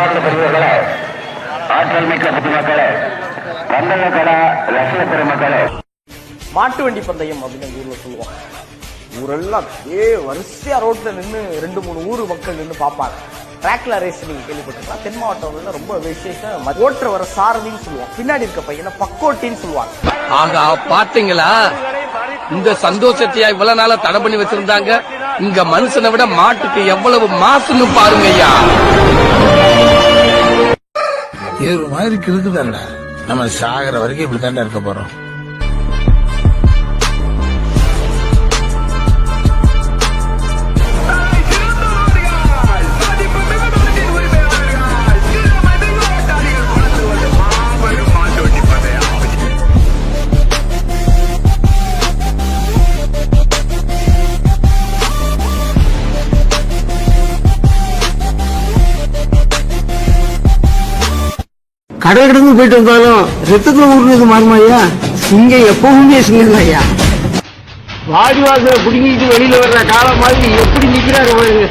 அன்பார்ந்த பெரியவர்களே, ஆற்றல் மிக்க பொதுமக்களே, பந்தய கடை ரசிக பெருமக்களே, மாட்டு வண்டி பந்தயம் அப்படின்னு ஊர்ல சொல்லுவோம். ஊரெல்லாம் வரிசையா ரோட்ல நின்று 2-3 ஊர் மக்கள் நின்று பார்ப்பாங்க. டிராக்ல ரேஸ் நீங்க கேள்விப்பட்டிருக்கலாம். தென் மாவட்டங்கள்ல ரொம்ப விசேஷம். ஓட்டுற வர சாரதின்னு சொல்லுவாங்க. பின்னாடி இருக்க பையனை பக்கோட்டின்னு சொல்லுவாங்க. ஆகா, பாத்தீங்களா இந்த சந்தோஷத்தையா இவ்வளவு நாள தடை பண்ணி வச்சிருந்தாங்க. இங்க மனுஷனை விட மாட்டுக்கு எவ்வளவு மாசுன்னு பாருங்க ஐயா. இது மாதிரி இருக்குதாண்ட, நம்ம சாகர வரைக்கும் இப்படித்தாண்டா இருக்க போறோம். கடை கிடந்து போயிட்டு வந்தாலும் ரத்தத்துல ஊர்னது மாறுமா ஐயா? இங்க எப்பவுமே சிங்கம் ஐயா. வாடி வாசல புடுங்கிட்டு வெளியில வர்ற காலம் மாதிரி எப்படி நிக்கிறாரு பாருங்க.